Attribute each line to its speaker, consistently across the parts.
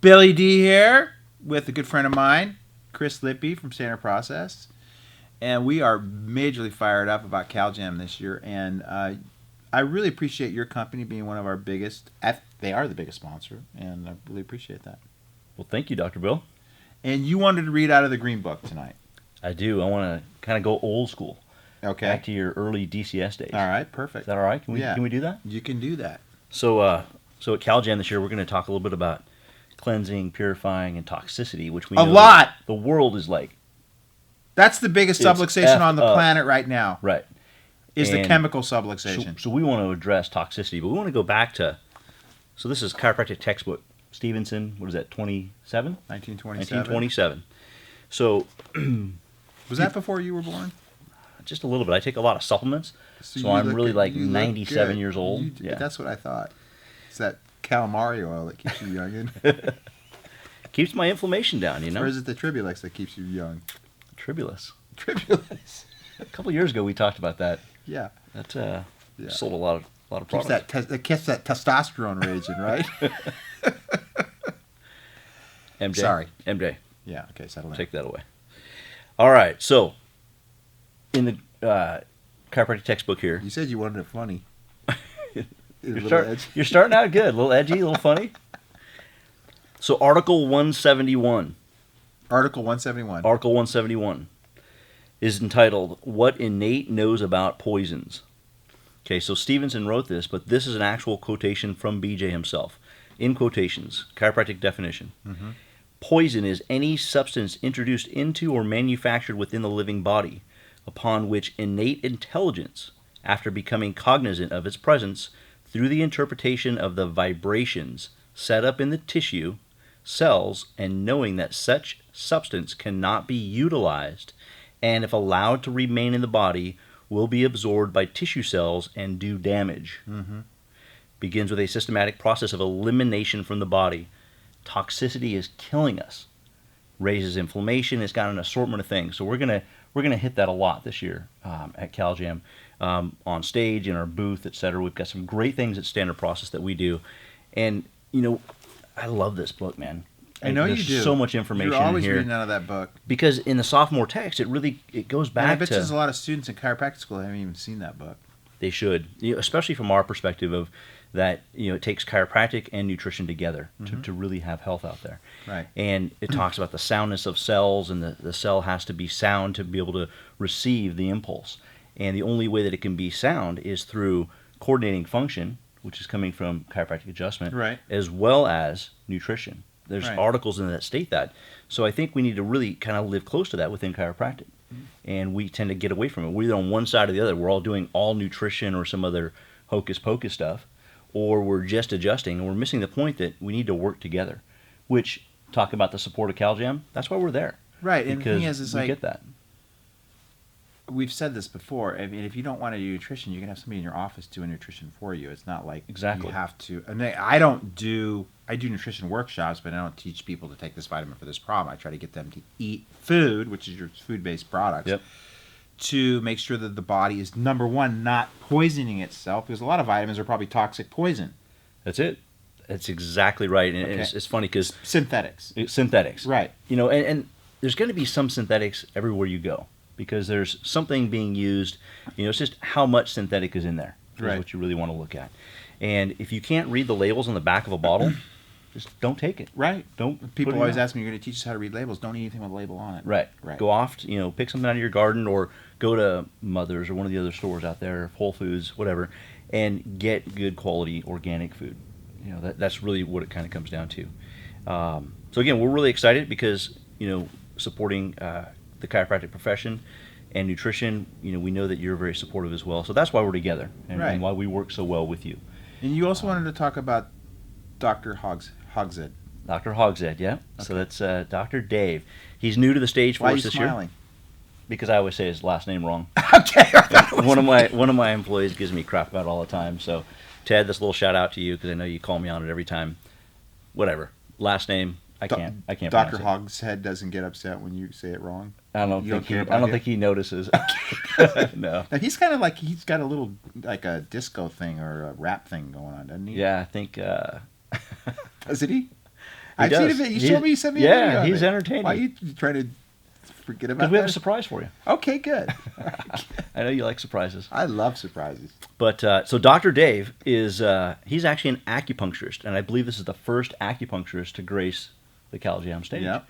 Speaker 1: Billy D here with a good friend of mine, Chris Lippe from Standard Process. And we are majorly fired up about CalJam this year. And I really appreciate your company being one of our biggest. They are the biggest sponsor, and I really appreciate that.
Speaker 2: Well, thank you, Dr. Bill.
Speaker 1: And you wanted to read out of the Green Book tonight.
Speaker 2: I do. I want to kind of go old school.
Speaker 1: Okay.
Speaker 2: Back to your early DCS days.
Speaker 1: All right, perfect.
Speaker 2: Is that all right? Can we do that?
Speaker 1: You can do that.
Speaker 2: So at CalJam this year, we're going to talk a little bit about cleansing, purifying, and toxicity, which we know
Speaker 1: lot.
Speaker 2: The world is like.
Speaker 1: That's the biggest subluxation on the planet right now.
Speaker 2: Right.
Speaker 1: Is the chemical subluxation.
Speaker 2: So we want to address toxicity, but we want to go back to. So this is chiropractic textbook. Stevenson, what is that, 27? 1927. So.
Speaker 1: Was that before you were born?
Speaker 2: Just a little bit. I take a lot of supplements, so I'm really like 97 years old.
Speaker 1: Yeah. That's what I thought. It's that calamari oil that keeps you young.
Speaker 2: Keeps my inflammation down, you know?
Speaker 1: Or is it the Tribulus that keeps you young?
Speaker 2: Tribulus.
Speaker 1: Tribulus.
Speaker 2: A couple of years ago, we talked about that.
Speaker 1: Yeah.
Speaker 2: That sold a lot of products.
Speaker 1: That keeps that testosterone raging, right?
Speaker 2: MJ.
Speaker 1: Sorry.
Speaker 2: MJ.
Speaker 1: Yeah, okay, settle down.
Speaker 2: Take that away. All right, so in the chiropractic textbook here.
Speaker 1: You said you wanted it funny.
Speaker 2: You're starting out good. A little edgy, a little funny. So Article 171.
Speaker 1: Article 171.
Speaker 2: Article 171 is entitled, What Innate Knows About Poisons. Okay, so Stevenson wrote this, but this is an actual quotation from BJ himself. In quotations, chiropractic definition. Mm-hmm. Poison is any substance introduced into or manufactured within the living body, upon which innate intelligence, after becoming cognizant of its presence, through the interpretation of the vibrations set up in the tissue, cells, and knowing that such substance cannot be utilized, and if allowed to remain in the body, will be absorbed by tissue cells and do damage. Mm-hmm. Begins with a systematic process of elimination from the body. Toxicity is killing us. Raises inflammation. It's got an assortment of things. So we're gonna hit that a lot this year at CalJam, on stage, in our booth, etc. We've got some great things at Standard Process that we do, and I love this book, man.
Speaker 1: I know you do.
Speaker 2: There's so much information
Speaker 1: You're always
Speaker 2: here.
Speaker 1: reading out of that book.
Speaker 2: Because in the sophomore text, it goes back to.
Speaker 1: I bet there's a lot of students in chiropractic school that haven't even seen that book.
Speaker 2: They should, especially from our perspective of that. It takes chiropractic and nutrition together to really have health out there.
Speaker 1: Right.
Speaker 2: And it talks about the soundness of cells, and the cell has to be sound to be able to receive the impulse. And the only way that it can be sound is through coordinating function, which is coming from chiropractic adjustment,
Speaker 1: right,
Speaker 2: as well as nutrition. There's
Speaker 1: right.
Speaker 2: articles in that state that. So I think we need to really kind of live close to that within chiropractic. And we tend to get away from it. We're either on one side or the other. We're all doing all nutrition or some other hocus pocus stuff, or we're just adjusting, and we're missing the point that we need to work together, which, talk about the support of CalJam, that's why we're there.
Speaker 1: Right, and the thing is,
Speaker 2: we get that.
Speaker 1: We've said this before. I mean, if you don't want to do nutrition, you can have somebody in your office doing nutrition for you. It's not like
Speaker 2: exactly
Speaker 1: you have to. I mean, I do nutrition workshops, but I don't teach people to take this vitamin for this problem. I try to get them to eat food, which is your food-based products,
Speaker 2: yep,
Speaker 1: to make sure that the body is, number one, not poisoning itself, because a lot of vitamins are probably toxic poison.
Speaker 2: That's it. That's exactly right. And
Speaker 1: okay.
Speaker 2: it's funny because
Speaker 1: synthetics,
Speaker 2: right? And there's going to be some synthetics everywhere you go, because there's something being used. It's just how much synthetic is in there is
Speaker 1: right.
Speaker 2: what you really want to look at. And if you can't read the labels on the back of a bottle, just don't take it.
Speaker 1: Right.
Speaker 2: Don't.
Speaker 1: People always ask me, "You're going to teach us how to read labels? Don't eat anything with a label on it."
Speaker 2: Right.
Speaker 1: Right.
Speaker 2: Go off. Pick something out of your garden, or go to Mother's or one of the other stores out there, Whole Foods, whatever, and get good quality organic food. That's really what it kind of comes down to. So again, we're really excited because supporting the chiropractic profession and nutrition. We know that you're very supportive as well. So that's why we're together, and why we work so well with you.
Speaker 1: And you also wanted to talk about Dr. Hogshead.
Speaker 2: Dr. Hogshead, yeah. Okay. So that's Dr. Dave. He's new to the stage for us this year. Why are you smiling? Because I always say his last name wrong.
Speaker 1: Okay.
Speaker 2: One of my employees gives me crap about it all the time. So, Ted, this little shout out to you because I know you call me on it every time. Whatever. Last name, I can't.
Speaker 1: Dr. Hogshead doesn't get upset when you say it wrong.
Speaker 2: I don't think he notices. No.
Speaker 1: Now, he's kind of like, he's got a little, like a disco thing or a rap thing going on, doesn't he?
Speaker 2: Yeah, I think.
Speaker 1: Doesn't he? I've seen a video. You showed me. You sent me a video.
Speaker 2: Yeah,
Speaker 1: of
Speaker 2: he's
Speaker 1: it.
Speaker 2: entertaining.
Speaker 1: Why are you trying to forget about that?
Speaker 2: Because we have a surprise for you.
Speaker 1: Okay, good.
Speaker 2: I know you like surprises.
Speaker 1: I love surprises.
Speaker 2: But so Dr. Dave is he's actually an acupuncturist, and I believe this is the first acupuncturist to grace the Cal Jam stage.
Speaker 1: Yep.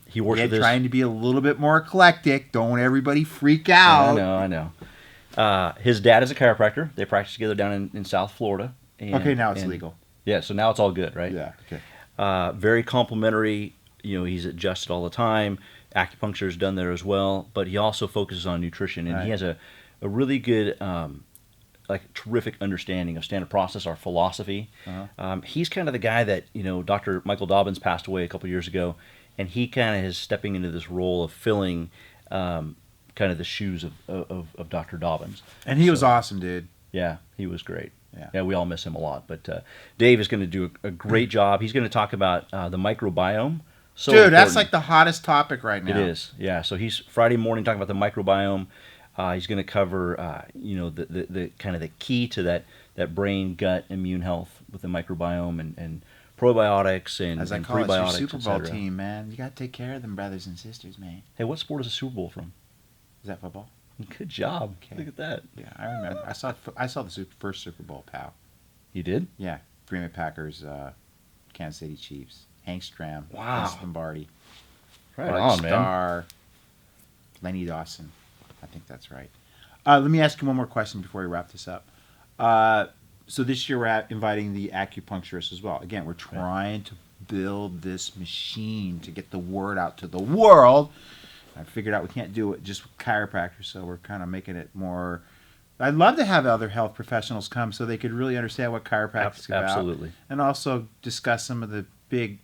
Speaker 2: He works with
Speaker 1: trying to be a little bit more eclectic. Don't everybody freak out.
Speaker 2: I know. His dad is a chiropractor. They practice together down in South Florida.
Speaker 1: Okay, now it's legal.
Speaker 2: Yeah, so now it's all good, right?
Speaker 1: Yeah. Okay.
Speaker 2: Very complimentary. He's adjusted all the time. Acupuncture is done there as well, but he also focuses on nutrition, and he has a really good, terrific understanding of standard process, our philosophy. Uh-huh. He's kind of the guy that, Dr. Michael Dobbins passed away a couple years ago, and he kind of is stepping into this role of filling kind of the shoes of Dr. Dobbins.
Speaker 1: And he was awesome, dude.
Speaker 2: Yeah, he was great. Yeah, we all miss him a lot. But Dave is going to do a great job. He's going to talk about the microbiome. So
Speaker 1: dude,
Speaker 2: important.
Speaker 1: That's like the hottest topic right now.
Speaker 2: It is, yeah. So he's Friday morning talking about the microbiome. He's going to cover, the kind of the key to that brain, gut, immune health with the microbiome and probiotics and
Speaker 1: as I
Speaker 2: and
Speaker 1: call it,
Speaker 2: prebiotics,
Speaker 1: your Super Bowl
Speaker 2: etc.
Speaker 1: team, man. You got to take care of them brothers and sisters, man.
Speaker 2: Hey, what sport is the Super Bowl from?
Speaker 1: Is that football?
Speaker 2: Good job.
Speaker 1: Okay.
Speaker 2: Look at that.
Speaker 1: Yeah, I remember. I saw the first Super Bowl, pal.
Speaker 2: You did?
Speaker 1: Yeah, Green Bay Packers, Kansas City Chiefs, Hank Stram,
Speaker 2: Wow.
Speaker 1: Vince Lombardi,
Speaker 2: Right
Speaker 1: Bart
Speaker 2: on, man.
Speaker 1: Starr, Lenny Dawson. I think that's right. Let me ask you one more question before we wrap this up. So this year we're inviting the acupuncturist as well. Again, we're trying to build this machine to get the word out to the world. I figured out we can't do it just with chiropractors, so we're kind of making it more. I'd love to have other health professionals come so they could really understand what chiropractic is about.
Speaker 2: Absolutely.
Speaker 1: And also discuss some of the big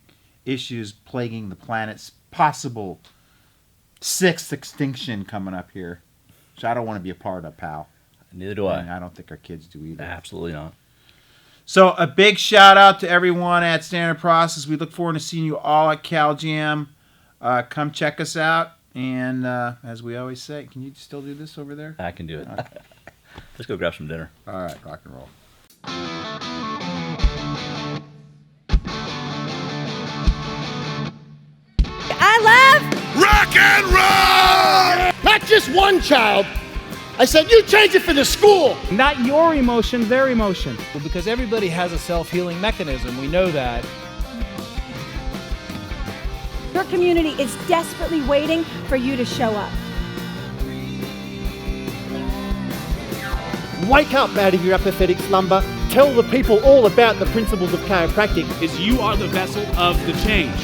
Speaker 1: issues plaguing the planet's possible sixth extinction coming up here, which I don't want to be a part of, pal.
Speaker 2: Neither do I.
Speaker 1: And I don't think our kids do either.
Speaker 2: Absolutely not.
Speaker 1: So a big shout out to everyone at Standard Process. We look forward to seeing you all at Cal Jam. Come check us out. And as we always say, can you still do this over there?
Speaker 2: I can do it.
Speaker 1: Okay.
Speaker 2: Let's go grab some dinner.
Speaker 1: All right, rock and roll.
Speaker 3: I love
Speaker 4: rock and roll! Not just one child. I said, you change it for the school.
Speaker 5: Not your emotion, their emotion.
Speaker 6: Because everybody has a self-healing mechanism. We know that.
Speaker 3: your community is desperately waiting for you to show up.
Speaker 4: Wake up out of your apathetic slumber. Tell the people all about the principles of chiropractic.
Speaker 7: Is you are the vessel of the change.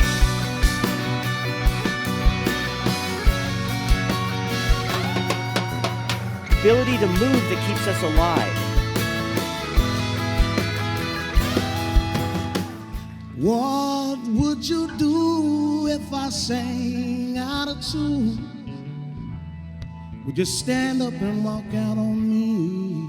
Speaker 8: Ability to move that keeps us alive.
Speaker 9: What would you do if I sang out of tune? Would you stand up and walk out on me?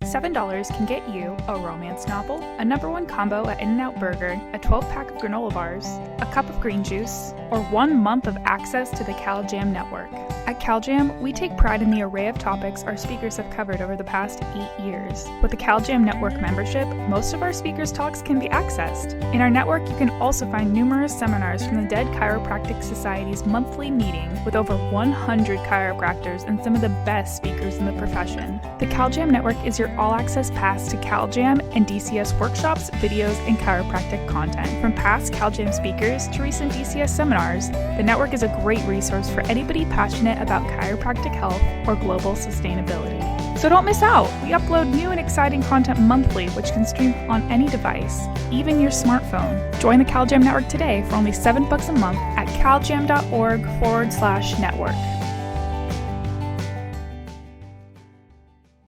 Speaker 10: $7 can get you a romance novel, a #1 combo at In-N-Out Burger, a 12-pack of granola bars, a cup of green juice, or 1 month of access to the Cal Jam network. At Cal Jam, we take pride in the array of topics our speakers have covered over the past 8 years. With the Cal Jam network membership, most of our speakers' talks can be accessed. In our network, you can also find numerous seminars from the Dead Chiropractic Society's monthly meeting with over 100 chiropractors and some of the best speakers in the profession. The Cal Jam network is your all-access pass to Cal Jam and DCS workshops, videos, and chiropractic content. From past Cal Jam speakers to recent DCS seminars, the network is a great resource for anybody passionate about chiropractic health or global sustainability. So don't miss out! We upload new and exciting content monthly, which can stream on any device, even your smartphone. Join the Cal Jam network today for only $7 a month at caljam.org/network.